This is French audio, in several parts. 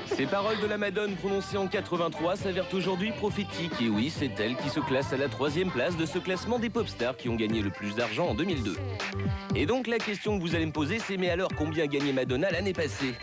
Ces paroles de la Madone prononcées en 83 s'avèrent aujourd'hui prophétiques. Et oui, c'est elle qui se classe à la 3e place de ce classement des pop stars qui ont gagné le plus d'argent en 2002. Et donc la question que vous allez me poser, c'est mais alors combien gagnait Madonna l'année passée?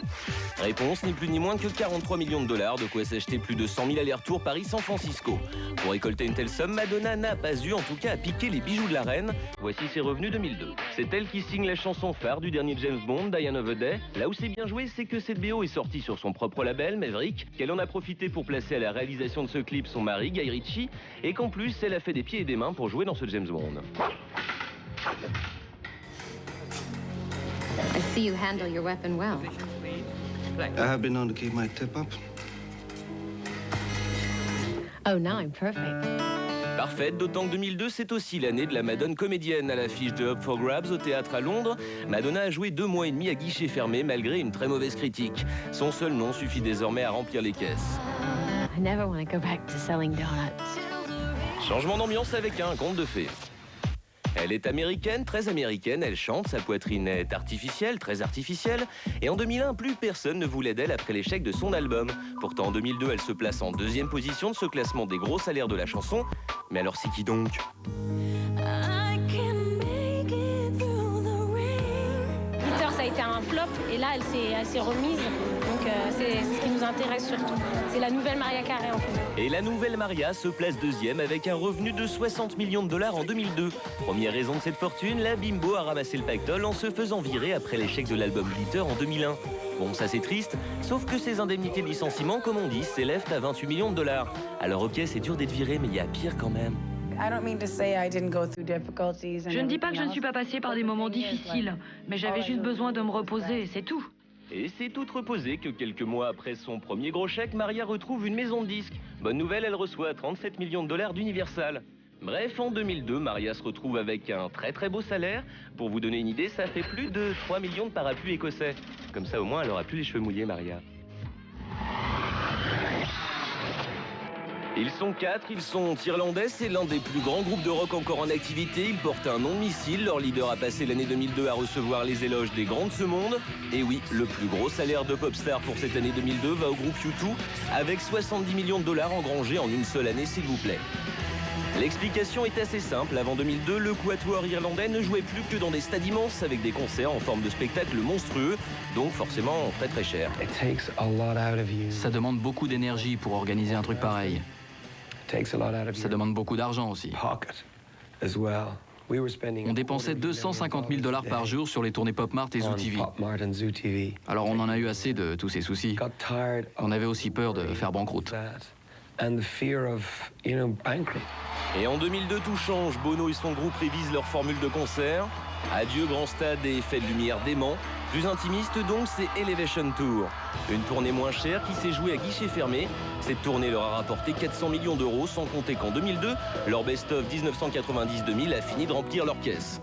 Réponse, ni plus ni moins que 43 millions de dollars, de quoi s'acheter plus de 100 000 allers-retours Paris-San Francisco. Pour récolter une telle somme, Madonna n'a pas eu en tout cas à piquer les bijoux de la reine. Voici ses revenus 2002. C'est elle qui signe la chanson phare du dernier James Bond, Die Another Day. Là où c'est bien joué, c'est que cette BO est sortie sur son propre label, Maverick, qu'elle en a profité pour placer à la réalisation de ce clip son mari, Guy Ritchie, et qu'en plus, elle a fait des pieds et des mains pour jouer dans ce James Bond. I see you handle your weapon well. I have been known to keep my tip up. Oh, now I'm perfect. Parfaite, d'autant que 2002, c'est aussi l'année de la Madone comédienne. À l'affiche de Up for Grabs au théâtre à Londres, Madonna a joué 2 mois et demi à guichet fermé malgré une très mauvaise critique. Son seul nom suffit désormais à remplir les caisses. I never want to go back to selling donuts. Changement d'ambiance avec un conte de fées. Elle est américaine, très américaine, elle chante, sa poitrine est artificielle, très artificielle. Et en 2001, plus personne ne voulait d'elle après l'échec de son album. Pourtant, en 2002, elle se place en 2e position de ce classement des gros salaires de la chanson. Mais alors c'est qui donc? Glitter, ça a été un flop et là, elle s'est remise. Donc c'est ce qui nous intéresse surtout. C'est la nouvelle Mariah Carey en fait. Et la nouvelle Maria se place 2e avec un revenu de 60 millions de dollars en 2002. Première raison de cette fortune, la bimbo a ramassé le pactole en se faisant virer après l'échec de l'album Glitter en 2001. Bon, ça c'est triste, sauf que ses indemnités de licenciement, comme on dit, s'élèvent à 28 millions de dollars. Alors ok, c'est dur d'être viré, mais il y a pire quand même. Je ne dis pas que je ne suis pas passée par des moments difficiles, mais j'avais juste besoin de me reposer, c'est tout. Et c'est toute reposée que quelques mois après son premier gros chèque, Maria retrouve une maison de disques. Bonne nouvelle, elle reçoit 37 millions de dollars d'Universal. Bref, en 2002, Maria se retrouve avec un très beau salaire. Pour vous donner une idée, ça fait plus de 3 millions de parapluies écossais. Comme ça, au moins, elle aura plus les cheveux mouillés, Maria. Ils sont 4, ils sont irlandais, c'est l'un des plus grands groupes de rock encore en activité. Ils portent un nom de missile, leur leader a passé l'année 2002 à recevoir les éloges des grands de ce monde. Et oui, le plus gros salaire de pop star pour cette année 2002 va au groupe U2, avec 70 millions de dollars engrangés en une seule année, s'il vous plaît. L'explication est assez simple, avant 2002, le quatuor irlandais ne jouait plus que dans des stades immenses avec des concerts en forme de spectacle monstrueux, donc forcément très cher. Ça demande beaucoup d'énergie pour organiser un truc pareil. Ça demande beaucoup d'argent aussi. On dépensait 250 000 dollars par jour sur les tournées Pop Mart et Zoo TV. Alors on en a eu assez de tous ces soucis. On avait aussi peur de faire banqueroute. Et en 2002, tout change. Bono et son groupe révisent leur formule de concert. Adieu grand stade et effets de lumière dément. Plus intimiste donc, c'est Elevation Tour. Une tournée moins chère qui s'est jouée à guichet fermé. Cette tournée leur a rapporté 400 millions d'euros, sans compter qu'en 2002, leur best-of 1990-2000 a fini de remplir leur caisse.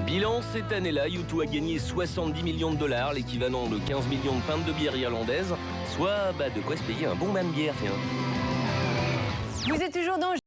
Bilan, cette année-là, U2 a gagné 70 millions de dollars, l'équivalent de 15 millions de pintes de bière irlandaise, soit de quoi se payer un bon bain de bière, tiens. Vous êtes toujours dans